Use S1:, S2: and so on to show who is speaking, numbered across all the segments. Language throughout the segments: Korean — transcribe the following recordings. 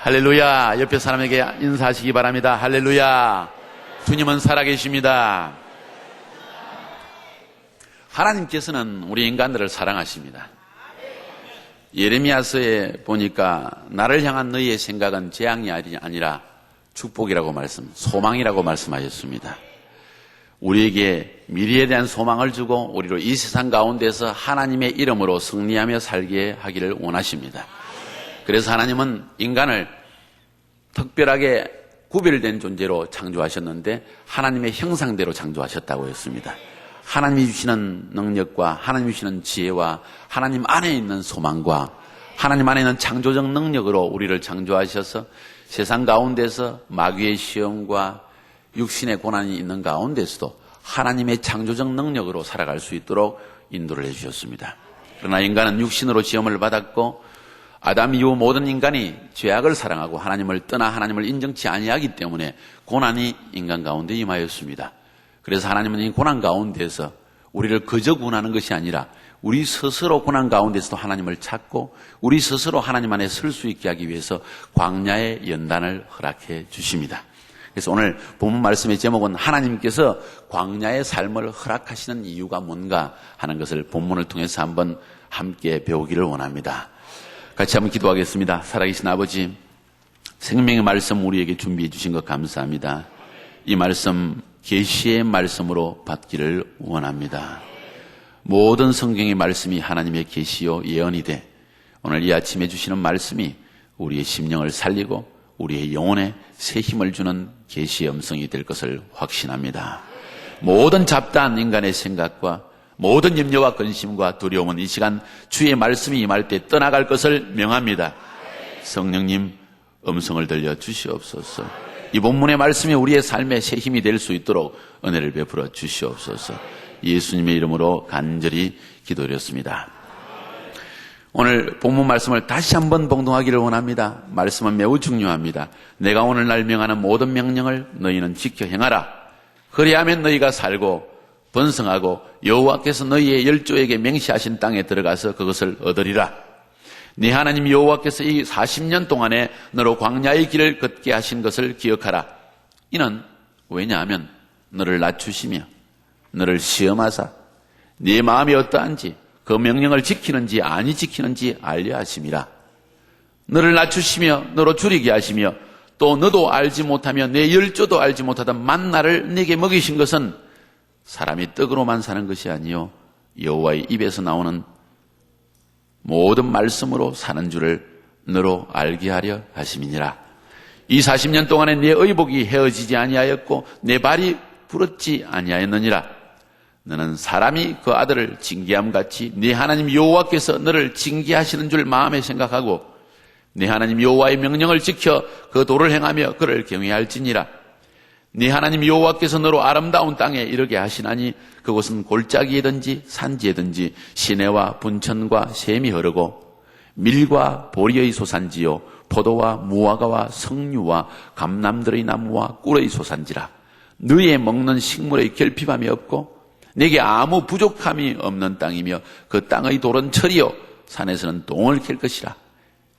S1: 할렐루야. 옆에 사람에게 인사하시기 바랍니다. 할렐루야. 주님은 살아계십니다. 하나님께서는 우리 인간들을 사랑하십니다. 예레미야서에 보니까 나를 향한 너희의 생각은 재앙이 아니라 축복이라고 소망이라고 말씀하셨습니다. 우리에게 미래에 대한 소망을 주고 우리로 이 세상 가운데서 하나님의 이름으로 승리하며 살게 하기를 원하십니다. 그래서 하나님은 인간을 특별하게 구별된 존재로 창조하셨는데 하나님의 형상대로 창조하셨다고 했습니다. 하나님이 주시는 능력과 하나님이 주시는 지혜와 하나님 안에 있는 소망과 하나님 안에 있는 창조적 능력으로 우리를 창조하셔서 세상 가운데서 마귀의 시험과 육신의 고난이 있는 가운데서도 하나님의 창조적 능력으로 살아갈 수 있도록 인도를 해주셨습니다. 그러나 인간은 육신으로 지음을 받았고 아담 이후 모든 인간이 죄악을 사랑하고 하나님을 떠나 하나님을 인정치 아니하기 때문에 고난이 인간 가운데 임하였습니다. 그래서 하나님은 이 고난 가운데서 우리를 그저 구원하는 것이 아니라 우리 스스로 고난 가운데서도 하나님을 찾고 우리 스스로 하나님 안에 설 수 있게 하기 위해서 광야의 연단을 허락해 주십니다. 그래서 오늘 본문 말씀의 제목은 하나님께서 광야의 삶을 허락하시는 이유가 뭔가 하는 것을 본문을 통해서 한번 함께 배우기를 원합니다. 같이 한번 기도하겠습니다. 살아계신 아버지, 생명의 말씀 우리에게 준비해 주신 것 감사합니다. 이 말씀 계시의 말씀으로 받기를 원합니다. 모든 성경의 말씀이 하나님의 계시요 예언이 돼 오늘 이 아침에 주시는 말씀이 우리의 심령을 살리고 우리의 영혼에 새 힘을 주는 계시의 음성이 될 것을 확신합니다. 모든 잡다한 인간의 생각과 모든 염려와 근심과 두려움은 이 시간 주의 말씀이 임할 때 떠나갈 것을 명합니다. 성령님 음성을 들려 주시옵소서. 이 본문의 말씀이 우리의 삶에 새 힘이 될 수 있도록 은혜를 베풀어 주시옵소서. 예수님의 이름으로 간절히 기도드렸습니다. 오늘 본문 말씀을 다시 한번 봉독하기를 원합니다. 말씀은 매우 중요합니다. 내가 오늘날 명하는 모든 명령을 너희는 지켜 행하라. 그리하면 너희가 살고 번성하고 여호와께서 너희의 열조에게 맹세하신 땅에 들어가서 그것을 얻으리라. 네 하나님 여호와께서 이 40년 동안에 너로 광야의 길을 걷게 하신 것을 기억하라. 이는 왜냐하면 너를 낮추시며 너를 시험하사 네 마음이 어떠한지 그 명령을 지키는지 아니 지키는지 알려 하심이라. 너를 낮추시며 너로 줄이게 하시며 또 너도 알지 못하며 내 열조도 알지 못하던 만나를 네게 먹이신 것은 사람이 떡으로만 사는 것이 아니요 여호와의 입에서 나오는 모든 말씀으로 사는 줄을 너로 알게 하려 하심이니라. 이 40년 동안에 내 의복이 헤어지지 아니하였고 내 발이 부럽지 아니하였느니라. 너는 사람이 그 아들을 징계함같이 네 하나님 여호와께서 너를 징계하시는 줄 마음에 생각하고 네 하나님 여호와의 명령을 지켜 그 도를 행하며 그를 경외할지니라. 네 하나님 여호와께서 너로 아름다운 땅에 이르게 하시나니 그곳은 골짜기이든지 산지이든지 시내와 분천과 샘이 흐르고 밀과 보리의 소산지요 포도와 무화과와 석류와 감람들의 나무와 꿀의 소산지라. 너희의 먹는 식물의 결핍함이 없고 내게 아무 부족함이 없는 땅이며 그 땅의 돌은 철이요 산에서는 똥을 캘 것이라.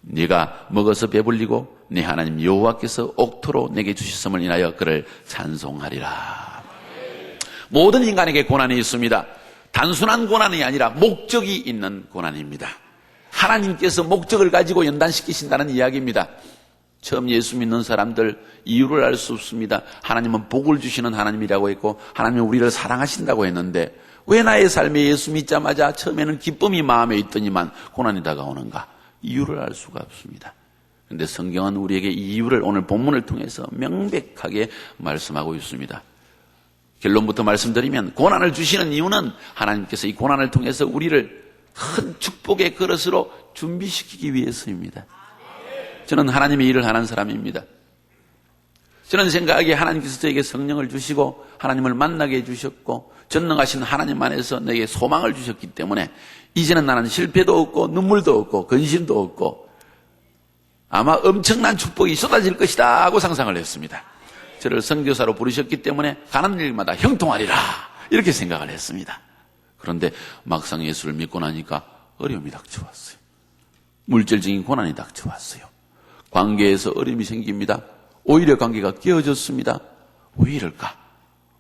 S1: 네가 먹어서 배불리고 네 하나님 여호와께서 옥토로 내게 주셨음을 인하여 그를 찬송하리라. 모든 인간에게 고난이 있습니다. 단순한 고난이 아니라 목적이 있는 고난입니다. 하나님께서 목적을 가지고 연단시키신다는 이야기입니다. 처음 예수 믿는 사람들 이유를 알 수 없습니다. 하나님은 복을 주시는 하나님이라고 했고 하나님은 우리를 사랑하신다고 했는데 왜 나의 삶에 예수 믿자마자 처음에는 기쁨이 마음에 있더니만 고난이 다가오는가? 이유를 알 수가 없습니다. 그런데 성경은 우리에게 이 이유를 오늘 본문을 통해서 명백하게 말씀하고 있습니다. 결론부터 말씀드리면 고난을 주시는 이유는 하나님께서 이 고난을 통해서 우리를 큰 축복의 그릇으로 준비시키기 위해서입니다. 저는 하나님의 일을 하는 사람입니다. 저는 생각하기에 하나님께서 저에게 성령을 주시고 하나님을 만나게 해주셨고 전능하신 하나님 안에서 내게 소망을 주셨기 때문에 이제는 나는 실패도 없고 눈물도 없고 근심도 없고 아마 엄청난 축복이 쏟아질 것이다 하고 상상을 했습니다. 저를 선교사로 부르셨기 때문에 가는 일마다 형통하리라 이렇게 생각을 했습니다. 그런데 막상 예수를 믿고 나니까 어려움이 닥쳐왔어요. 물질적인 고난이 닥쳐왔어요. 관계에서 어려움이 생깁니다. 오히려 관계가 깨어졌습니다. 왜 이럴까?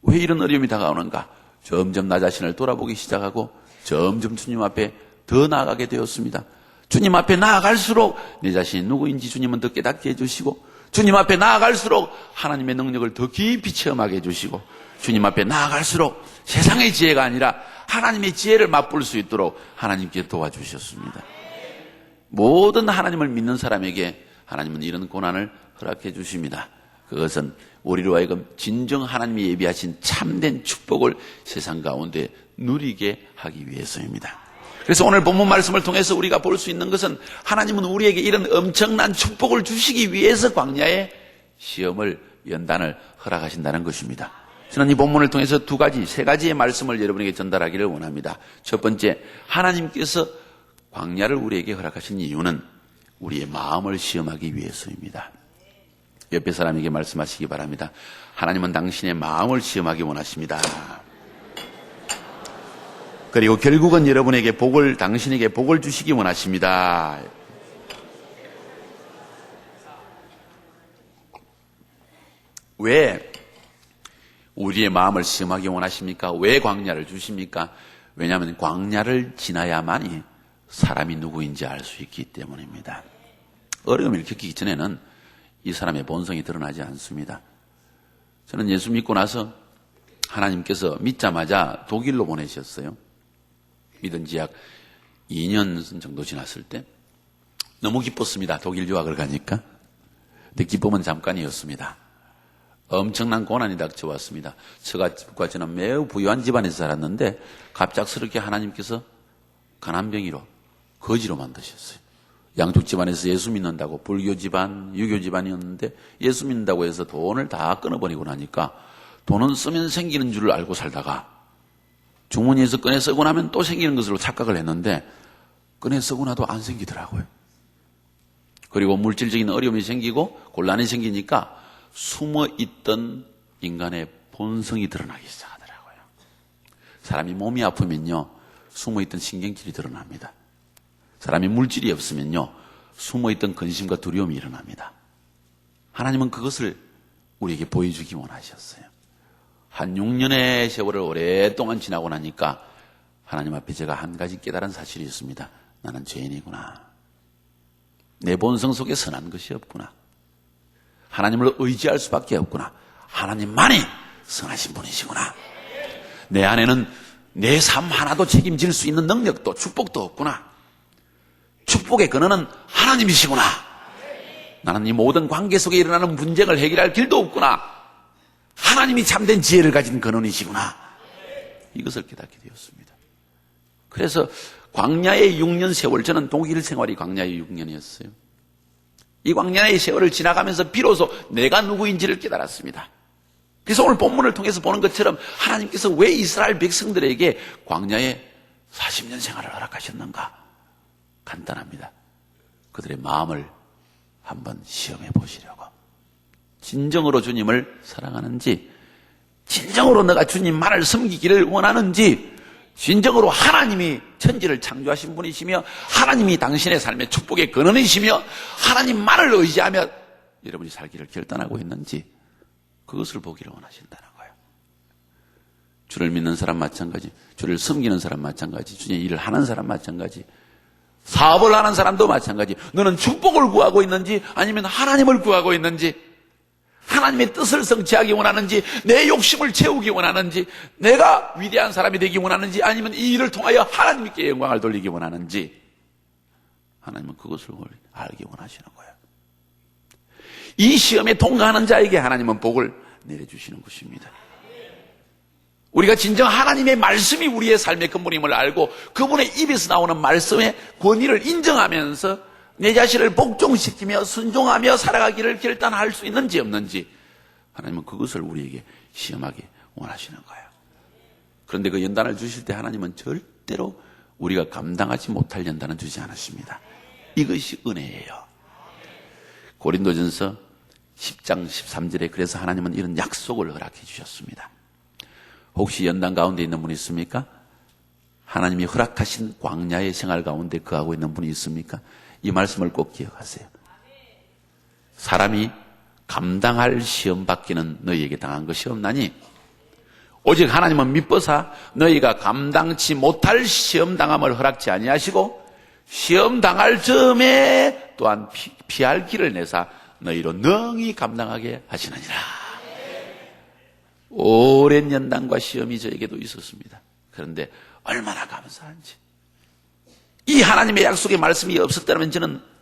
S1: 왜 이런 어려움이 다가오는가? 점점 나 자신을 돌아보기 시작하고 점점 주님 앞에 더 나아가게 되었습니다. 주님 앞에 나아갈수록 내 자신이 누구인지 주님은 더 깨닫게 해주시고, 주님 앞에 나아갈수록 하나님의 능력을 더 깊이 체험하게 해주시고, 주님 앞에 나아갈수록 세상의 지혜가 아니라 하나님의 지혜를 맛볼 수 있도록 하나님께 도와주셨습니다. 모든 하나님을 믿는 사람에게 하나님은 이런 고난을 허락해 주십니다. 그것은 우리로 하여금 진정 하나님이 예비하신 참된 축복을 세상 가운데 누리게 하기 위해서입니다. 그래서 오늘 본문 말씀을 통해서 우리가 볼 수 있는 것은 하나님은 우리에게 이런 엄청난 축복을 주시기 위해서 광야의 시험을, 연단을 허락하신다는 것입니다. 저는 이 본문을 통해서 세 가지의 말씀을 여러분에게 전달하기를 원합니다. 첫 번째, 하나님께서 광야를 우리에게 허락하신 이유는 우리의 마음을 시험하기 위해서입니다. 옆에 사람에게 말씀하시기 바랍니다. 하나님은 당신의 마음을 시험하기 원하십니다. 그리고 결국은 여러분에게 당신에게 복을 주시기 원하십니다. 왜 우리의 마음을 시험하기 원하십니까? 왜 광야를 주십니까? 왜냐하면 광야를 지나야만이 사람이 누구인지 알 수 있기 때문입니다. 어려움을 겪기 전에는 이 사람의 본성이 드러나지 않습니다. 저는 예수 믿고 나서 하나님께서 믿자마자 독일로 보내셨어요. 믿은 지 약 2년 정도 지났을 때 너무 기뻤습니다. 독일 유학을 가니까. 근데 기쁨은 잠깐이었습니다. 엄청난 고난이 닥쳐왔습니다. 저가 저는 매우 부유한 집안에서 살았는데 갑작스럽게 하나님께서 가난병이로, 거지로 만드셨어요. 양쪽 집안에서 예수 믿는다고, 불교 집안, 유교 집안이었는데 예수 믿는다고 해서 돈을 다 끊어버리고 나니까 돈은 쓰면 생기는 줄 알고 살다가 주머니에서 꺼내 쓰고 나면 또 생기는 것으로 착각을 했는데 꺼내 쓰고 나도 안 생기더라고요. 그리고 물질적인 어려움이 생기고 곤란이 생기니까 숨어있던 인간의 본성이 드러나기 시작하더라고요. 사람이 몸이 아프면요, 숨어있던 신경질이 드러납니다. 사람이 물질이 없으면요, 숨어있던 근심과 두려움이 일어납니다. 하나님은 그것을 우리에게 보여주기 원하셨어요. 한 6년의 세월을 오랫동안 지나고 나니까 하나님 앞에 제가 한 가지 깨달은 사실이 있습니다. 나는 죄인이구나. 내 본성 속에 선한 것이 없구나. 하나님을 의지할 수밖에 없구나. 하나님만이 선하신 분이시구나. 내 안에는 내 삶 하나도 책임질 수 있는 능력도 축복도 없구나. 축복의 근원은 하나님이시구나. 나는 이 모든 관계 속에 일어나는 분쟁을 해결할 길도 없구나. 하나님이 참된 지혜를 가진 근원이시구나. 이것을 깨닫게 되었습니다. 그래서 광야의 6년 세월, 저는 독일 생활이 광야의 6년이었어요. 이 광야의 세월을 지나가면서 비로소 내가 누구인지를 깨달았습니다. 그래서 오늘 본문을 통해서 보는 것처럼 하나님께서 왜 이스라엘 백성들에게 광야에 40년 생활을 허락하셨는가? 간단합니다. 그들의 마음을 한번 시험해 보시려고. 진정으로 주님을 사랑하는지, 진정으로 내가 주님만을 섬기기를 원하는지, 진정으로 하나님이 천지를 창조하신 분이시며 하나님이 당신의 삶의 축복의 근원이시며 하나님만을 의지하며 여러분이 살기를 결단하고 있는지, 그것을 보기를 원하신다는 거예요. 주를 믿는 사람 마찬가지, 주를 섬기는 사람 마찬가지, 주의 일을 하는 사람 마찬가지, 사업을 하는 사람도 마찬가지. 너는 축복을 구하고 있는지 아니면 하나님을 구하고 있는지, 하나님의 뜻을 성취하기 원하는지, 내 욕심을 채우기 원하는지, 내가 위대한 사람이 되기 원하는지, 아니면 이 일을 통하여 하나님께 영광을 돌리기 원하는지, 하나님은 그것을 알기 원하시는 거예요. 이 시험에 통과하는 자에게 하나님은 복을 내려주시는 것입니다. 우리가 진정 하나님의 말씀이 우리의 삶의 근본임을 알고 그분의 입에서 나오는 말씀의 권위를 인정하면서 내 자신을 복종시키며 순종하며 살아가기를 결단할 수 있는지 없는지, 하나님은 그것을 우리에게 시험하기 원하시는 거예요. 그런데 그 연단을 주실 때 하나님은 절대로 우리가 감당하지 못할 연단은 주지 않으십니다. 이것이 은혜예요. 고린도전서 10장 13절에 그래서 하나님은 이런 약속을 허락해 주셨습니다. 혹시 연단 가운데 있는 분이 있습니까? 하나님이 허락하신 광야의 생활 가운데 거하고 있는 분이 있습니까? 이 말씀을 꼭 기억하세요. 사람이 감당할 시험 받기는 너희에게 당한 것이 없나니 오직 하나님은 미뻐사 너희가 감당치 못할 시험 당함을 허락지 아니하시고 시험 당할 점에 또한 피할 길을 내사 너희로 능히 감당하게 하시느니라. 오랜 연단과 시험이 저에게도 있었습니다. 그런데 얼마나 감사한지. 이 하나님의 약속의 말씀이 없었다면 저는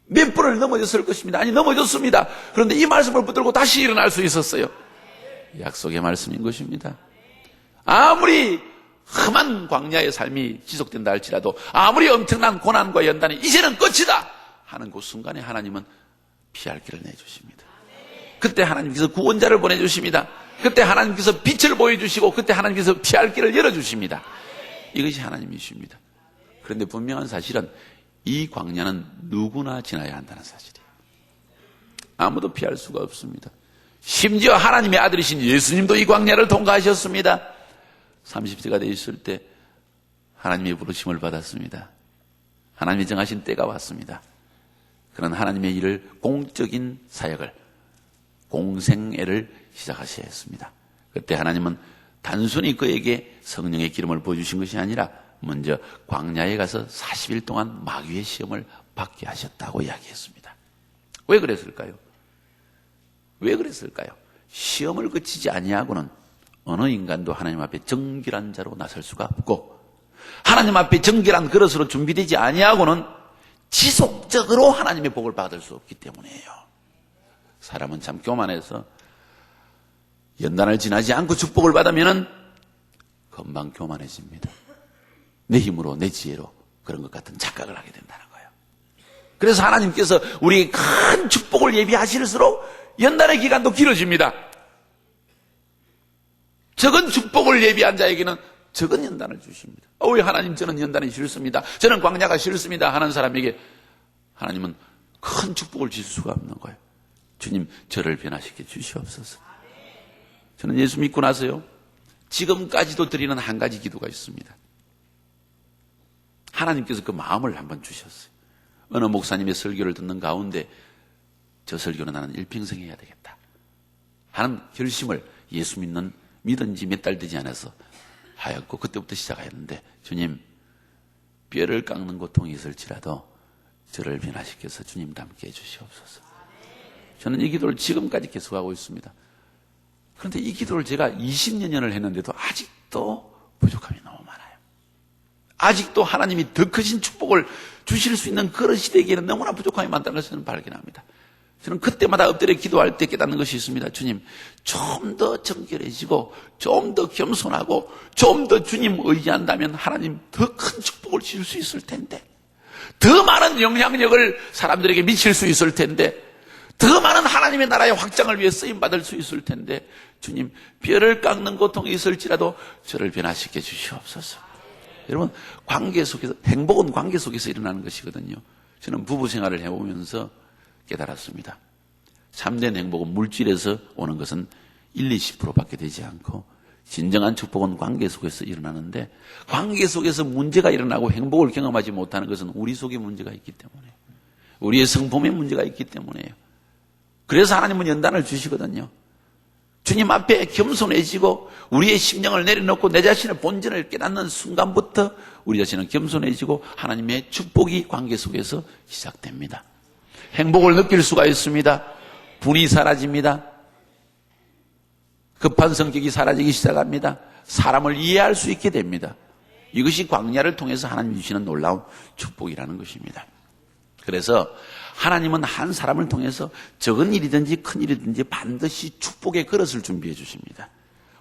S1: 몇 번을 넘어졌을 것입니다. 아니 넘어졌습니다. 그런데 이 말씀을 붙들고 다시 일어날 수 있었어요. 약속의 말씀인 것입니다. 아무리 험한 광야의 삶이 지속된다 할지라도 아무리 엄청난 고난과 연단이 이제는 끝이다 하는 그 순간에 하나님은 피할 길을 내주십니다. 그때 하나님께서 구원자를 보내주십니다. 그때 하나님께서 빛을 보여주시고 그때 하나님께서 피할 길을 열어주십니다. 이것이 하나님이십니다. 그런데 분명한 사실은 이 광야는 누구나 지나야 한다는 사실이에요. 아무도 피할 수가 없습니다. 심지어 하나님의 아들이신 예수님도 이 광야를 통과하셨습니다. 30세가 되었을 때 하나님의 부르심을 받았습니다. 하나님이 정하신 때가 왔습니다. 그런 하나님의 일을 공적인 사역을 공생애를 시작하셔야 했습니다. 그때 하나님은 단순히 그에게 성령의 기름을 부어주신 것이 아니라 먼저 광야에 가서 40일 동안 마귀의 시험을 받게 하셨다고 이야기했습니다. 왜 그랬을까요? 왜 그랬을까요? 시험을 거치지 아니하고는 어느 인간도 하나님 앞에 정결한 자로 나설 수가 없고 하나님 앞에 정결한 그릇으로 준비되지 아니하고는 지속적으로 하나님의 복을 받을 수 없기 때문이에요. 사람은 참 교만해서 연단을 지나지 않고 축복을 받으면 금방 교만해집니다. 내 힘으로 내 지혜로 그런 것 같은 착각을 하게 된다는 거예요. 그래서 하나님께서 우리에게 큰 축복을 예비하실수록 연단의 기간도 길어집니다. 적은 축복을 예비한 자에게는 적은 연단을 주십니다. 왜 하나님 저는 연단이 싫습니다. 저는 광야가 싫습니다 하는 사람에게 하나님은 큰 축복을 주실 수가 없는 거예요. 주님 저를 변화시켜 주시옵소서. 저는 예수 믿고 나서요 지금까지도 드리는 한 가지 기도가 있습니다. 하나님께서 그 마음을 한번 주셨어요. 어느 목사님의 설교를 듣는 가운데 저 설교는 나는 일평생 해야 되겠다 하는 결심을 예수 믿은 지 몇 달 되지 않아서 하였고 그때부터 시작했는데 주님 뼈를 깎는 고통이 있을지라도 저를 변화시켜서 주님 닮게 해주시옵소서. 저는 이 기도를 지금까지 계속하고 있습니다. 그런데 이 기도를 제가 20년을 했는데도 아직도 부족함이 너무 많아요. 아직도 하나님이 더 크신 축복을 주실 수 있는 그런 시대에게는 너무나 부족함이 많다는 것을 저는 발견합니다. 저는 그때마다 엎드려 기도할 때 깨닫는 것이 있습니다. 주님, 좀 더 정결해지고 좀 더 겸손하고 좀 더 주님 의지한다면 하나님 더 큰 축복을 주실 수 있을 텐데 더 많은 영향력을 사람들에게 미칠 수 있을 텐데 더 많은 하나님의 나라의 확장을 위해 쓰임받을 수 있을 텐데 주님, 뼈를 깎는 고통이 있을지라도 저를 변화시켜 주시옵소서. 여러분, 관계 속에서, 행복은 관계 속에서 일어나는 것이거든요. 저는 부부 생활을 해보면서 깨달았습니다. 참된 행복은 물질에서 오는 것은 1, 20%밖에 되지 않고 진정한 축복은 관계 속에서 일어나는데 관계 속에서 문제가 일어나고 행복을 경험하지 못하는 것은 우리 속에 문제가 있기 때문에 우리의 성품에 문제가 있기 때문에요. 그래서 하나님은 연단을 주시거든요. 주님 앞에 겸손해지고 우리의 심령을 내려놓고 내 자신의 본전을 깨닫는 순간부터 우리 자신은 겸손해지고 하나님의 축복이 관계 속에서 시작됩니다. 행복을 느낄 수가 있습니다. 분이 사라집니다. 급한 성격이 사라지기 시작합니다. 사람을 이해할 수 있게 됩니다. 이것이 광야를 통해서 하나님이 주시는 놀라운 축복이라는 것입니다. 그래서 하나님은 한 사람을 통해서 적은 일이든지 큰 일이든지 반드시 축복의 그릇을 준비해 주십니다.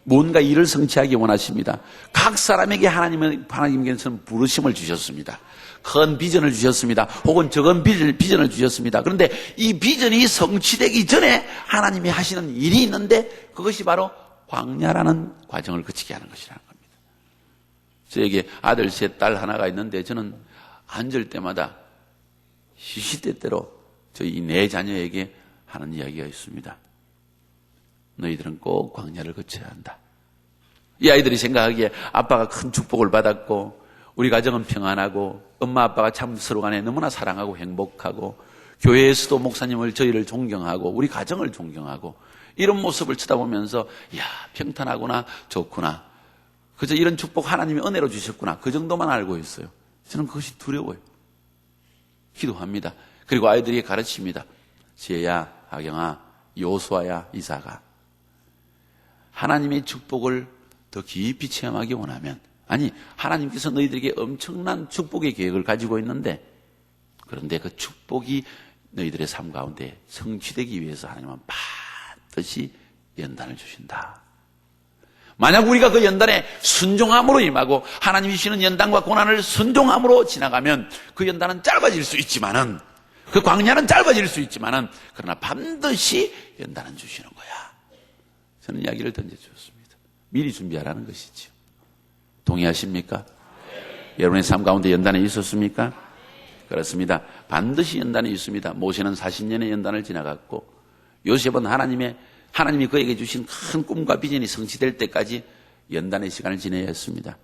S1: 뭔가 일을 성취하기 원하십니다. 각 사람에게 하나님께서는 부르심을 주셨습니다. 큰 비전을 주셨습니다. 혹은 적은 비전을 주셨습니다. 그런데 이 비전이 성취되기 전에 하나님이 하시는 일이 있는데 그것이 바로 광야라는 과정을 거치게 하는 것이라는 겁니다. 저에게 아들 셋, 딸 하나가 있는데 저는 앉을 때마다 시시때때로 저희 네 자녀에게 하는 이야기가 있습니다. 너희들은 꼭 광야를 거쳐야 한다. 이 아이들이 생각하기에 아빠가 큰 축복을 받았고 우리 가정은 평안하고 엄마 아빠가 참 서로 간에 너무나 사랑하고 행복하고 교회에서도 목사님을 저희를 존경하고 우리 가정을 존경하고 이런 모습을 쳐다보면서 야 평탄하구나 좋구나 그저 이런 축복 하나님이 은혜로 주셨구나 그 정도만 알고 있어요. 저는 그것이 두려워요. 기도합니다. 그리고 아이들에게 가르칩니다. 지혜야, 하경아, 요수아야, 이사가 하나님의 축복을 더 깊이 체험하기 원하면 아니 하나님께서 너희들에게 엄청난 축복의 계획을 가지고 있는데 그런데 그 축복이 너희들의 삶 가운데 성취되기 위해서 하나님은 반드시 연단을 주신다. 만약 우리가 그 연단에 순종함으로 임하고 하나님이 주시는 연단과 고난을 순종함으로 지나가면 그 연단은 짧아질 수 있지만은 그 광야는 짧아질 수 있지만은 그러나 반드시 연단은 주시는 거야. 저는 이야기를 던져주었습니다. 미리 준비하라는 것이죠. 동의하십니까? 여러분의 삶 가운데 연단이 있었습니까? 그렇습니다. 반드시 연단이 있습니다. 모세는 40년의 연단을 지나갔고 요셉은 하나님이 그에게 주신 큰 꿈과 비전이 성취될 때까지 연단의 시간을 지내야 했습니다.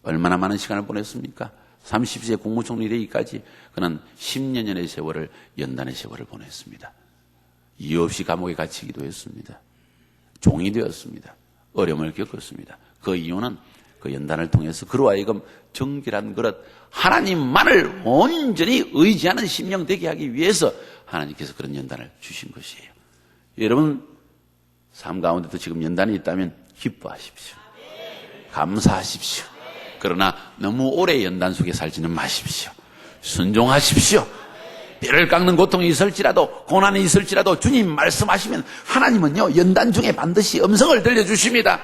S1: 얼마나 많은 시간을 보냈습니까? 30세 국무총리 되기까지 그는 10년의 세월을 연단의 세월을 보냈습니다. 이유 없이 감옥에 갇히기도 했습니다. 종이 되었습니다. 어려움을 겪었습니다. 그 이유는 그 연단을 통해서 그로 하여금 정결한 그릇 하나님만을 온전히 의지하는 심령 되게 하기 위해서 하나님께서 그런 연단을 주신 것이에요. 여러분 삶 가운데도 지금 연단이 있다면 기뻐하십시오. 감사하십시오. 그러나 너무 오래 연단 속에 살지는 마십시오. 순종하십시오. 뼈를 깎는 고통이 있을지라도 고난이 있을지라도 주님 말씀하시면 하나님은요 연단 중에 반드시 음성을 들려주십니다.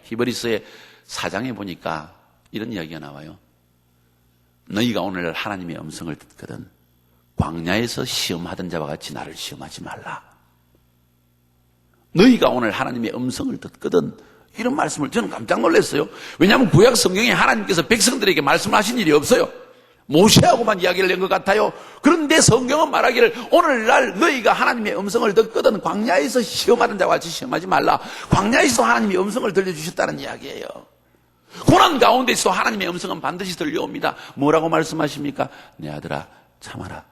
S1: 히브리서의 4장에 보니까 이런 이야기가 나와요. 너희가 오늘 하나님의 음성을 듣거든 광야에서 시험하던 자와 같이 나를 시험하지 말라. 너희가 오늘 하나님의 음성을 듣거든 이런 말씀을 저는 깜짝 놀랐어요. 왜냐하면 구약 성경에 하나님께서 백성들에게 말씀하신 일이 없어요. 모세하고만 이야기를 낸 것 같아요. 그런데 성경은 말하기를 오늘날 너희가 하나님의 음성을 듣거든 광야에서 시험하는 자와 같이 시험하지 말라. 광야에서 하나님의 음성을 들려주셨다는 이야기예요. 고난 가운데서 하나님의 음성은 반드시 들려옵니다. 뭐라고 말씀하십니까? 내 아들아 참아라.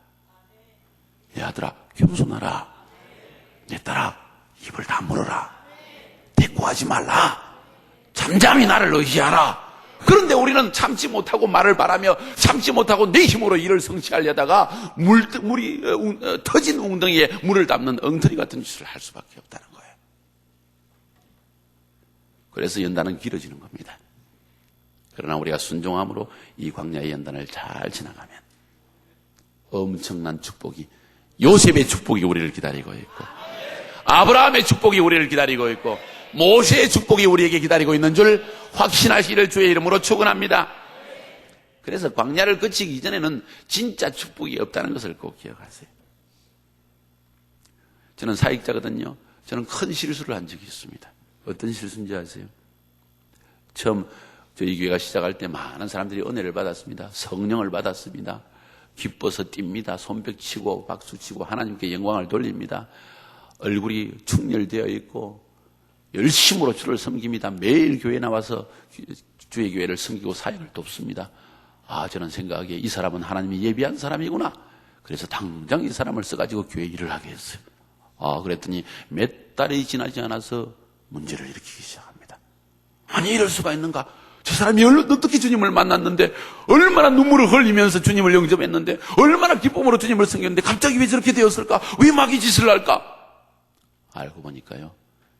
S1: 내 아들아 겸손하라. 내 딸아 입을 다물어라. 대꾸하지 말라. 잠잠히 나를 의지하라. 그런데 우리는 참지 못하고 말을 바라며 참지 못하고 내 힘으로 일을 성취하려다가 물이 터진 웅덩이에 물을 담는 엉터리 같은 짓을 할 수밖에 없다는 거예요. 그래서 연단은 길어지는 겁니다. 그러나 우리가 순종함으로 이 광야의 연단을 잘 지나가면 엄청난 축복이 요셉의 축복이 우리를 기다리고 있고 아브라함의 축복이 우리를 기다리고 있고 모세의 축복이 우리에게 기다리고 있는 줄 확신하시기를 주의 이름으로 축원합니다. 그래서 광야를 거치기 전에는 진짜 축복이 없다는 것을 꼭 기억하세요. 저는 사역자거든요. 저는 큰 실수를 한 적이 있습니다. 어떤 실수인지 아세요? 처음 저희 교회가 시작할 때 많은 사람들이 은혜를 받았습니다. 성령을 받았습니다. 기뻐서 뜁니다. 손뼉치고 박수치고 하나님께 영광을 돌립니다. 얼굴이 충혈되어 있고 열심으로 주를 섬깁니다. 매일 교회에 나와서 주의 교회를 섬기고 사역을 돕습니다. 저는 생각하기에 이 사람은 하나님이 예비한 사람이구나. 그래서 당장 이 사람을 써가지고 교회 일을 하게 했어요. 그랬더니 몇 달이 지나지 않아서 문제를 일으키기 시작합니다. 아니 이럴 수가 있는가? 저 사람이 어떻게 주님을 만났는데 얼마나 눈물을 흘리면서 주님을 영접했는데 얼마나 기쁨으로 주님을 섬겼는데 갑자기 왜 저렇게 되었을까? 왜 마귀 짓을 할까? 알고 보니까요.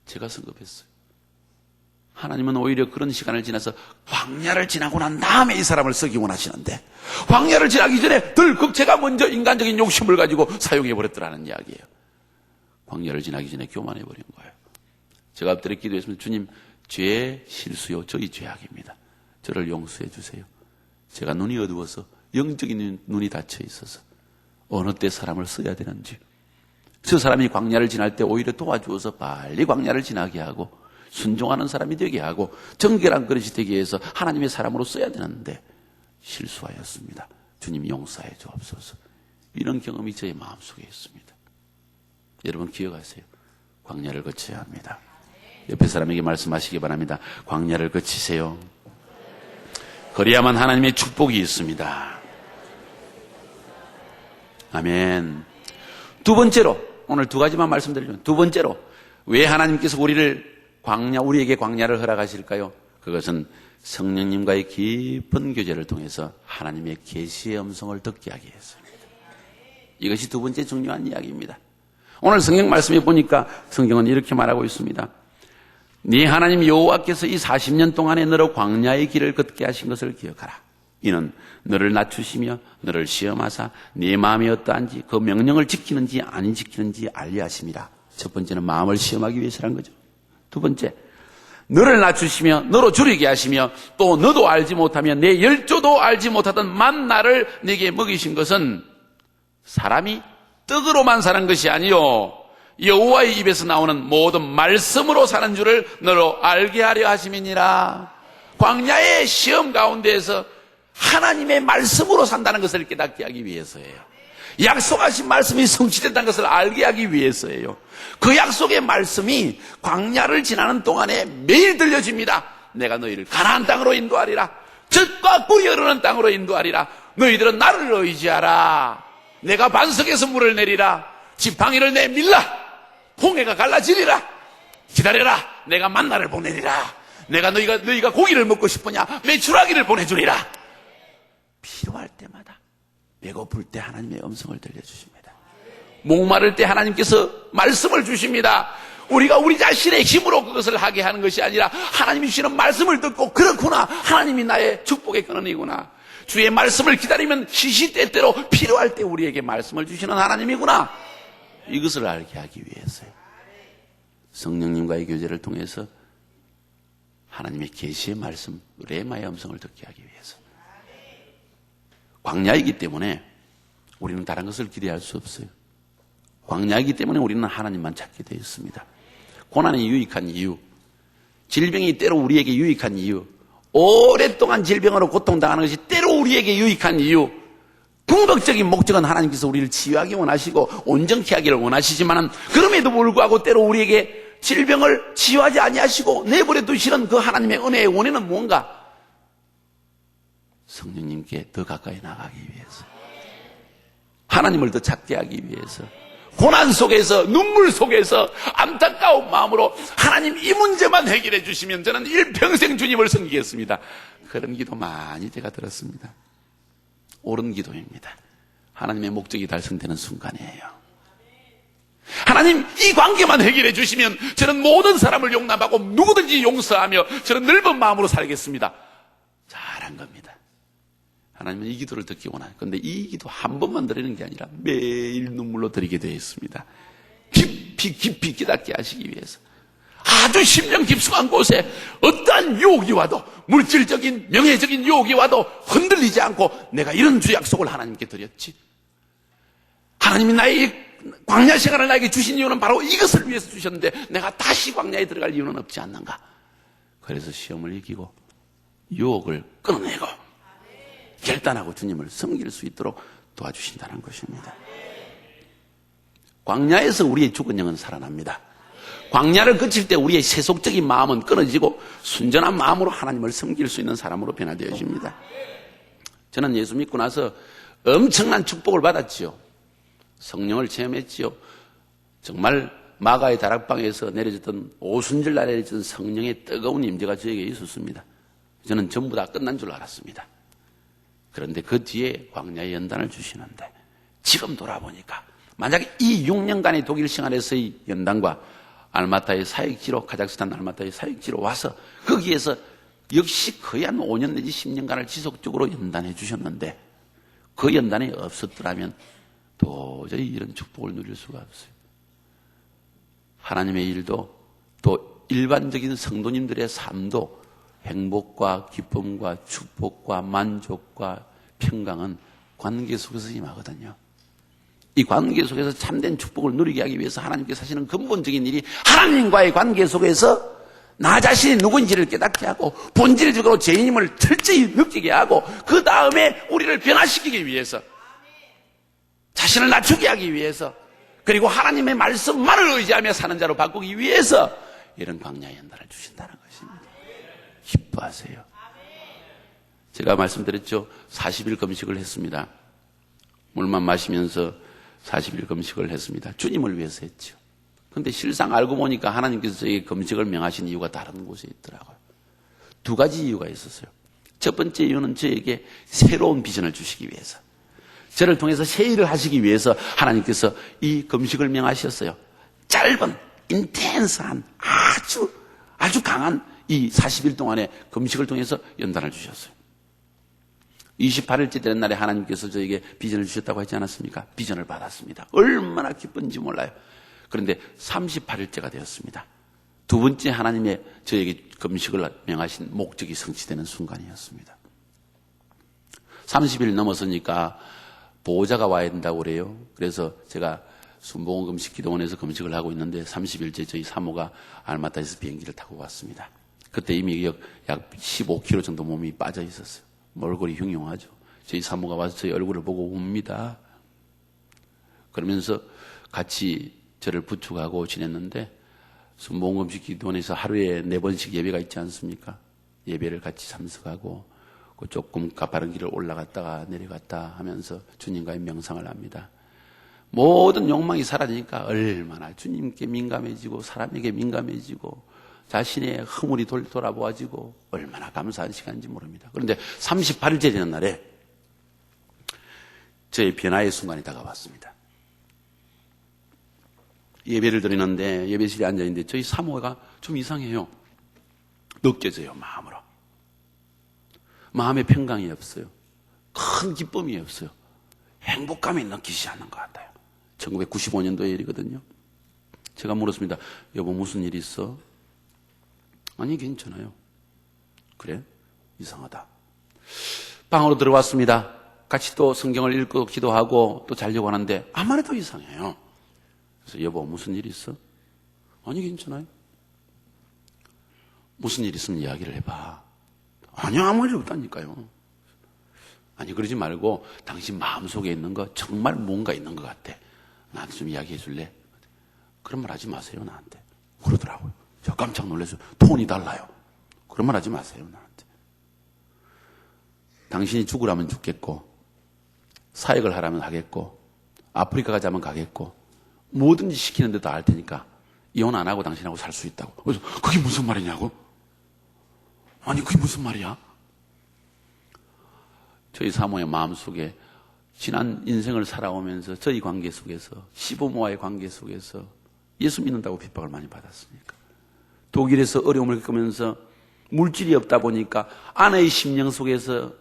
S1: 제가 성급했어요. 하나님은 오히려 그런 시간을 지나서 광야를 지나고 난 다음에 이 사람을 쓰기 원하시는데 광야를 지나기 전에 덜컥 제가 먼저 인간적인 욕심을 가지고 사용해버렸더라는 이야기예요. 광야를 지나기 전에 교만해버린 거예요. 제가 엎드려 기도했습니다. 주님, 죄 실수요. 저희 죄악입니다. 저를 용서해 주세요. 제가 눈이 어두워서 영적인 눈이 닫혀 있어서 어느 때 사람을 써야 되는지 저 사람이 광야를 지날 때 오히려 도와주어서 빨리 광야를 지나게 하고 순종하는 사람이 되게 하고 정결한 그릇이 되게 해서 하나님의 사람으로 써야 되는데 실수하였습니다. 주님 용서해 주옵소서. 이런 경험이 저의 마음속에 있습니다. 여러분 기억하세요. 광야를 거쳐야 합니다. 옆에 사람에게 말씀하시기 바랍니다. 광야를 거치세요. 그래야만 하나님의 축복이 있습니다. 아멘. 두 번째로, 오늘 두 가지만 말씀드리면, 두 번째로, 왜 하나님께서 우리에게 광야를 허락하실까요? 그것은 성령님과의 깊은 교제를 통해서 하나님의 계시의 음성을 듣게 하기 위해서입니다. 이것이 두 번째 중요한 이야기입니다. 오늘 성경 말씀에 보니까 성경은 이렇게 말하고 있습니다. 네 하나님 여호와께서 이 40년 동안에 너로 광야의 길을 걷게 하신 것을 기억하라. 이는 너를 낮추시며 너를 시험하사 네 마음이 어떠한지 그 명령을 지키는지 안 지키는지 알려 하심이라. 첫 번째는 마음을 시험하기 위해서라는 거죠. 두 번째, 너를 낮추시며 너로 줄이게 하시며 또 너도 알지 못하며 내 열조도 알지 못하던 만나를 네게 먹이신 것은 사람이 떡으로만 사는 것이 아니요 여호와의 입에서 나오는 모든 말씀으로 사는 줄을 너로 알게 하려 하심이니라. 광야의 시험 가운데에서 하나님의 말씀으로 산다는 것을 깨닫게 하기 위해서예요. 약속하신 말씀이 성취된다는 것을 알게 하기 위해서예요. 그 약속의 말씀이 광야를 지나는 동안에 매일 들려집니다. 내가 너희를 가나안 땅으로 인도하리라. 젖과 꿀이 흐르는 땅으로 인도하리라. 너희들은 나를 의지하라. 내가 반석에서 물을 내리라. 지팡이를 내밀라. 홍해가 갈라지리라. 기다려라. 내가 만나를 보내리라. 내가 너희가 고기를 먹고 싶으냐? 메추라기를 보내주리라. 필요할 때마다, 배고플 때 하나님의 음성을 들려주십니다. 목마를 때 하나님께서 말씀을 주십니다. 우리가 우리 자신의 힘으로 그것을 하게 하는 것이 아니라 하나님이 주시는 말씀을 듣고, 그렇구나, 하나님이 나의 축복의 근원이구나, 주의 말씀을 기다리면 시시때때로 필요할 때 우리에게 말씀을 주시는 하나님이구나, 이것을 알게 하기 위해서요. 성령님과의 교제를 통해서 하나님의 계시의 말씀, 레마의 음성을 듣게 하기 위해서. 광야이기 때문에 우리는 다른 것을 기대할 수 없어요. 광야이기 때문에 우리는 하나님만 찾게 되어 있습니다. 고난이 유익한 이유, 질병이 때로 우리에게 유익한 이유, 오랫동안 질병으로 고통당하는 것이 때로 우리에게 유익한 이유, 궁극적인 목적은 하나님께서 우리를 치유하기 원하시고 온전케 하기를 원하시지만, 그럼에도 불구하고 때로 우리에게 질병을 치유하지 아니하시고 내버려 두시는 그 하나님의 은혜의 원인은 뭔가? 성령님께 더 가까이 나가기 위해서, 하나님을 더 찾게 하기 위해서, 고난 속에서, 눈물 속에서 안타까운 마음으로 하나님 이 문제만 해결해 주시면 저는 일평생 주님을 섬기겠습니다. 그런 기도 많이 제가 들었습니다. 옳은 기도입니다. 하나님의 목적이 달성되는 순간이에요. 하나님 이 관계만 해결해 주시면 저는 모든 사람을 용납하고 누구든지 용서하며 저는 넓은 마음으로 살겠습니다. 잘한 겁니다. 하나님은 이 기도를 듣기 원해요. 그런데 이 기도 한 번만 드리는 게 아니라 매일 눈물로 드리게 되어 있습니다. 깊이 깨닫게 하시기 위해서. 아주 심령 깊숙한 곳에 어떠한 유혹이 와도, 물질적인 명예적인 유혹이 와도 흔들리지 않고, 내가 이런 주 약속을 하나님께 드렸지, 하나님이 나의 광야 시간을 나에게 주신 이유는 바로 이것을 위해서 주셨는데 내가 다시 광야에 들어갈 이유는 없지 않는가. 그래서 시험을 이기고 유혹을 끊어내고 결단하고 주님을 섬길 수 있도록 도와주신다는 것입니다. 광야에서 우리의 죽은 영은 살아납니다. 광야를 거칠 때 우리의 세속적인 마음은 끊어지고 순전한 마음으로 하나님을 섬길 수 있는 사람으로 변화되어집니다. 저는 예수 믿고 나서 엄청난 축복을 받았지요. 성령을 체험했지요. 정말 마가의 다락방에서 내려졌던, 오순절 날에 내려졌던 성령의 뜨거운 임재가 저에게 있었습니다. 저는 전부 다 끝난 줄 알았습니다. 그런데 그 뒤에 광야의 연단을 주시는데, 지금 돌아보니까 만약에 이 6년간의 독일 생활에서의 연단과 알마타의 사역지로, 카자흐스탄 알마타의 사역지로 와서 거기에서 역시 거의 한 5년 내지 10년간을 지속적으로 연단해 주셨는데, 그 연단이 없었더라면 도저히 이런 축복을 누릴 수가 없어요. 하나님의 일도, 또 일반적인 성도님들의 삶도 행복과 기쁨과 축복과 만족과 평강은 관계 속에서 임하거든요. 이 관계 속에서 참된 축복을 누리게 하기 위해서 하나님께서 하시는 근본적인 일이, 하나님과의 관계 속에서 나 자신이 누구인지를 깨닫게 하고 본질적으로 죄인임을 철저히 느끼게 하고, 그 다음에 우리를 변화시키기 위해서, 자신을 낮추게 하기 위해서, 그리고 하나님의 말씀만을 의지하며 사는 자로 바꾸기 위해서 이런 광야의 연단을 주신다는 것입니다. 기뻐하세요. 제가 말씀드렸죠. 40일 금식을 했습니다. 물만 마시면서 40일 금식을 했습니다. 주님을 위해서 했죠. 그런데 실상 알고 보니까 하나님께서 저에게 금식을 명하신 이유가 다른 곳에 있더라고요. 두 가지 이유가 있었어요. 첫 번째 이유는 저에게 새로운 비전을 주시기 위해서, 저를 통해서 새 일을 하시기 위해서 하나님께서 이 금식을 명하셨어요. 짧은 인텐스한 아주 강한 이 40일 동안의 금식을 통해서 연단을 주셨어요. 28일째 되는 날에 하나님께서 저에게 비전을 주셨다고 하지 않았습니까? 비전을 받았습니다. 얼마나 기쁜지 몰라요. 그런데 38일째가 되었습니다. 두 번째 하나님의 저에게 금식을 명하신 목적이 성취되는 순간이었습니다. 30일 넘었으니까 보호자가 와야 된다고 그래요. 그래서 제가 순복음 금식 기도원에서 금식을 하고 있는데 30일째 저희 사모가 알마타에서 비행기를 타고 왔습니다. 그때 이미 약 15kg 정도 몸이 빠져 있었어요. 얼굴이 흉흉하죠. 저희 사모가 와서 저희 얼굴을 보고 웁니다. 그러면서 같이 저를 부축하고 지냈는데, 순복음 금식 기도원에서 하루에 4번씩 예배가 있지 않습니까? 예배를 같이 참석하고 조금 가파른 길을 올라갔다가 내려갔다 하면서 주님과의 명상을 합니다. 모든 욕망이 사라지니까 얼마나 주님께 민감해지고 사람에게 민감해지고 자신의 허물이 돌아보아지고 얼마나 감사한 시간인지 모릅니다. 그런데 38일째 되는 날에 저의 변화의 순간이 다가왔습니다. 예배를 드리는데 예배실에 앉아있는데 저희 사모가 좀 이상해요. 느껴져요, 마음으로. 마음의 평강이 없어요. 큰 기쁨이 없어요. 행복감이 느끼지 않는 것 같아요. 1995년도의 일이거든요. 제가 물었습니다. 여보, 무슨 일 있어? 아니, 괜찮아요. 그래? 이상하다. 방으로 들어왔습니다. 같이 또 성경을 읽고 기도하고 또 자려고 하는데 아무 말해도 이상해요. 그래서 여보, 무슨 일 있어? 아니, 괜찮아요. 무슨 일 있으면 이야기를 해봐. 아니요, 아무 일 없다니까요. 아니, 그러지 말고 당신 마음속에 있는 거 정말 뭔가 있는 것 같아. 나한테 좀 이야기해 줄래? 그런 말 하지 마세요, 나한테. 그러더라고요. 저 깜짝 놀라서 톤이 달라요. 그런 말 하지 마세요, 나한테. 당신이 죽으라면 죽겠고, 사역을 하라면 하겠고, 아프리카 가자면 가겠고, 뭐든지 시키는 데도 알 테니까 이혼 안 하고 당신하고 살 수 있다고. 그래서 그게 무슨 말이냐고? 아니, 그게 무슨 말이야? 저희 사모의 마음속에 지난 인생을 살아오면서 저희 관계 속에서, 시부모와의 관계 속에서 예수 믿는다고 핍박을 많이 받았으니까, 독일에서 어려움을 겪으면서 물질이 없다 보니까 아내의 심령 속에서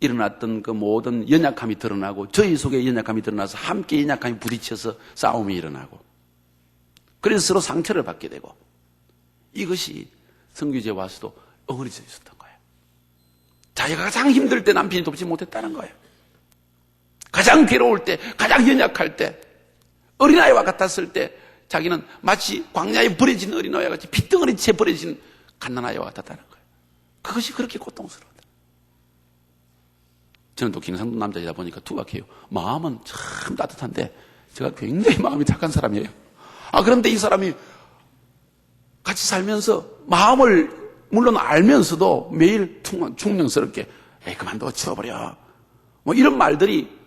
S1: 일어났던 그 모든 연약함이 드러나고 저희 속에 연약함이 드러나서 함께 연약함이 부딪혀서 싸움이 일어나고, 그래서 서로 상처를 받게 되고, 이것이 선교지에 와서도 엉어리져 있었던 거예요. 자기가 가장 힘들 때 남편이 돕지 못했다는 거예요. 가장 괴로울 때, 가장 연약할 때, 어린아이와 같았을 때 자기는 마치 광야에 버려진 어린아이와 같이 핏덩어리 채 버려진 갓난아이와 같았다는 거예요. 그것이 그렇게 고통스러웠다. 저는 또 경상도 남자이다 보니까 투박해요. 마음은 참 따뜻한데 제가 굉장히 마음이 착한 사람이에요. 그런데 이 사람이 같이 살면서 마음을 물론 알면서도 매일 충명스럽게 그만둬, 치워버려, 뭐 이런 말들이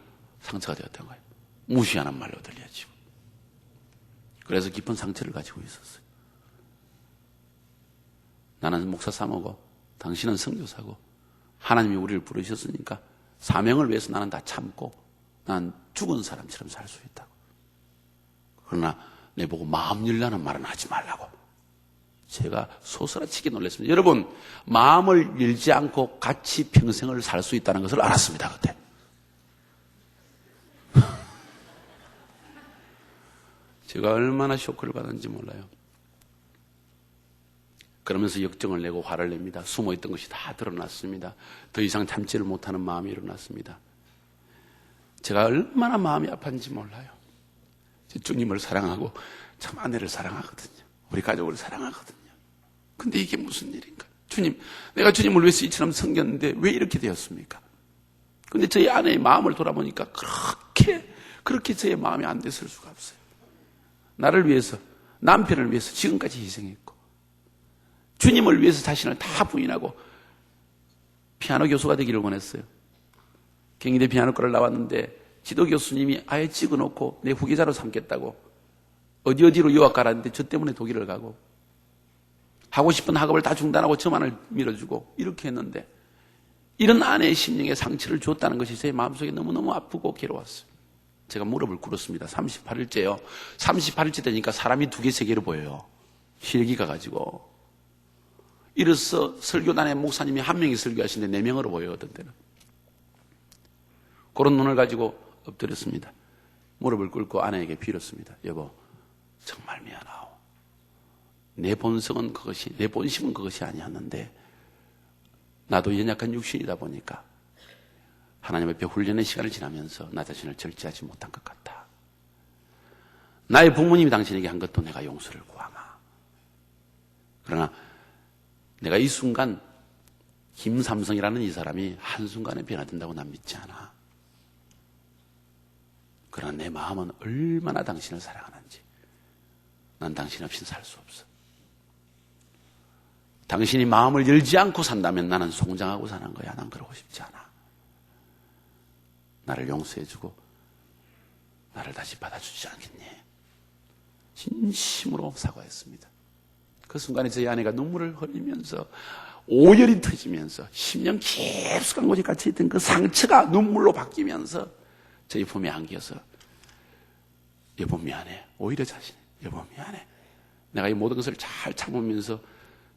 S1: 상처가 되었던 거예요. 무시하는 말로 들려지고. 그래서 깊은 상처를 가지고 있었어요. 나는 목사 사모고 당신은 선교사고 하나님이 우리를 부르셨으니까 사명을 위해서 나는 다 참고 난 죽은 사람처럼 살 수 있다고. 그러나 내보고 마음 열라는 말은 하지 말라고. 제가 소스라치게 놀랐습니다. 여러분, 마음을 열지 않고 같이 평생을 살 수 있다는 것을 알았습니다, 그때. 제가 얼마나 쇼크를 받았는지 몰라요. 그러면서 역정을 내고 화를 냅니다. 숨어있던 것이 다 드러났습니다. 더 이상 참지를 못하는 마음이 일어났습니다. 제가 얼마나 마음이 아팠는지 몰라요. 주님을 사랑하고 참 아내를 사랑하거든요. 우리 가족을 사랑하거든요. 근데 이게 무슨 일인가? 주님, 내가 주님을 위해서 이처럼 섬겼는데 왜 이렇게 되었습니까? 근데 저희 아내의 마음을 돌아보니까 그렇게 저의 마음이 안 됐을 수가 없어요. 나를 위해서, 남편을 위해서 지금까지 희생했고, 주님을 위해서 자신을 다 부인하고 피아노 교수가 되기를 원했어요. 경희대 피아노과를 나왔는데 지도 교수님이 아예 찍어놓고 내 후계자로 삼겠다고 어디로 유학 가라는데 저 때문에 독일을 가고 하고 싶은 학업을 다 중단하고 저만을 밀어주고 이렇게 했는데 이런 아내의 심령에 상처를 줬다는 것이 제 마음속에 너무너무 아프고 괴로웠어요. 제가 무릎을 꿇었습니다. 38일째요. 38일째 되니까 사람이 2개, 3개로 보여요. 힐기 가가지고. 이래서 설교단의 목사님이 1명이 설교하시는데 4명으로 보여요. 어떤 때는. 그런 눈을 가지고 엎드렸습니다. 무릎을 꿇고 아내에게 빌었습니다. 여보, 정말 미안하오. 내 본성은 그것이, 내 본심은 그것이 아니었는데 나도 연약한 육신이다 보니까 하나님 앞에 훈련의 시간을 지나면서 나 자신을 절제하지 못한 것 같다. 나의 부모님이 당신에게 한 것도 내가 용서를 구하마. 그러나 내가 이 순간 김삼성이라는 이 사람이 한순간에 변화된다고 난 믿지 않아. 그러나 내 마음은 얼마나 당신을 사랑하는지 난 당신 없이는 살 수 없어. 당신이 마음을 열지 않고 산다면 나는 송장하고 사는 거야. 난 그러고 싶지 않아. 나를 용서해주고 나를 다시 받아주지 않겠니? 진심으로 사과했습니다. 그 순간에 저희 아내가 눈물을 흘리면서 오열이 터지면서 10년 깊숙한 곳에 갇혀있던 그 상처가 눈물로 바뀌면서 저희 품에 안겨서 여보 미안해. 오히려 자신해. 여보 미안해. 내가 이 모든 것을 잘 참으면서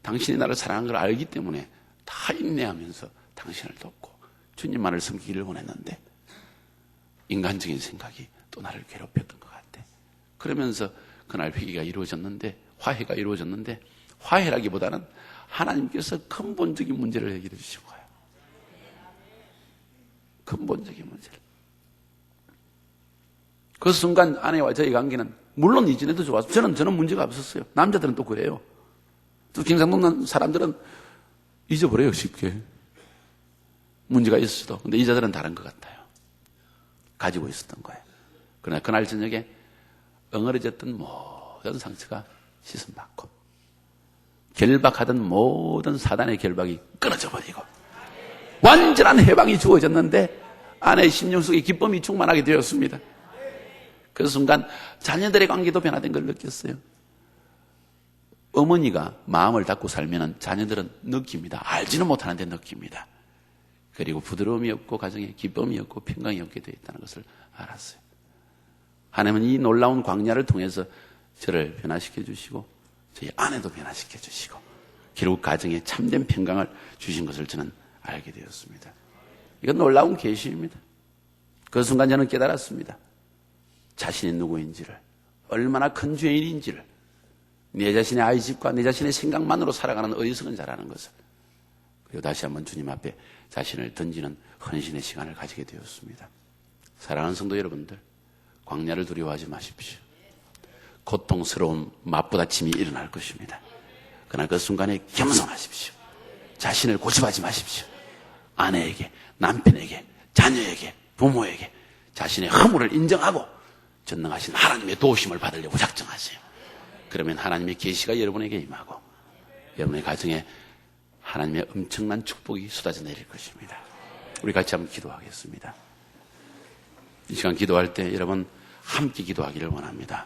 S1: 당신이 나를 사랑하는 걸 알기 때문에 다 인내하면서 당신을 돕고 주님만을 섬기기를 원했는데 인간적인 생각이 또 나를 괴롭혔던 것 같아. 그러면서 그날 회개가 이루어졌는데 화해가 이루어졌는데 화해라기보다는 하나님께서 근본적인 문제를 해결해 주신 거예요. 근본적인 문제를. 그 순간 아내와 저희 관계는 물론 이전에도 좋았어요. 저는 문제가 없었어요. 남자들은 또 그래요. 또 경상도 사람들은 잊어버려요, 쉽게. 문제가 있어도. 근데 이자들은 다른 것 같아요. 가지고 있었던 거예요. 그러나 그날 저녁에 엉어려졌던 모든 상처가 씻음받고 결박하던 모든 사단의 결박이 끊어져 버리고 완전한 해방이 주어졌는데 아내의 심령 속에 기쁨이 충만하게 되었습니다. 그 순간 자녀들의 관계도 변화된 걸 느꼈어요. 어머니가 마음을 닫고 살면 자녀들은 느낍니다. 알지는 못하는데 느낍니다. 그리고 부드러움이 없고 가정에 기쁨이 없고 평강이 없게 되어 있다는 것을 알았어요. 하나님은 이 놀라운 광야를 통해서 저를 변화시켜 주시고 저희 아내도 변화시켜 주시고 결국 가정에 참된 평강을 주신 것을 저는 알게 되었습니다. 이건 놀라운 계시입니다. 그 순간 저는 깨달았습니다. 자신이 누구인지를, 얼마나 큰 죄인인지를, 내 자신의 아이집과 내 자신의 생각만으로 살아가는 어리석은 자라는 것을. 그리고 다시 한번 주님 앞에 자신을 던지는 헌신의 시간을 가지게 되었습니다. 사랑하는 성도 여러분들, 광야를 두려워하지 마십시오. 고통스러운 맞부딪힘이 일어날 것입니다. 그러나 그 순간에 겸손하십시오. 자신을 고집하지 마십시오. 아내에게, 남편에게, 자녀에게, 부모에게 자신의 허물을 인정하고 전능하신 하나님의 도우심을 받으려고 작정하세요. 그러면 하나님의 계시가 여러분에게 임하고 여러분의 가정에 하나님의 엄청난 축복이 쏟아져 내릴 것입니다. 우리 같이 한번 기도하겠습니다. 이 시간 기도할 때 여러분 함께 기도하기를 원합니다.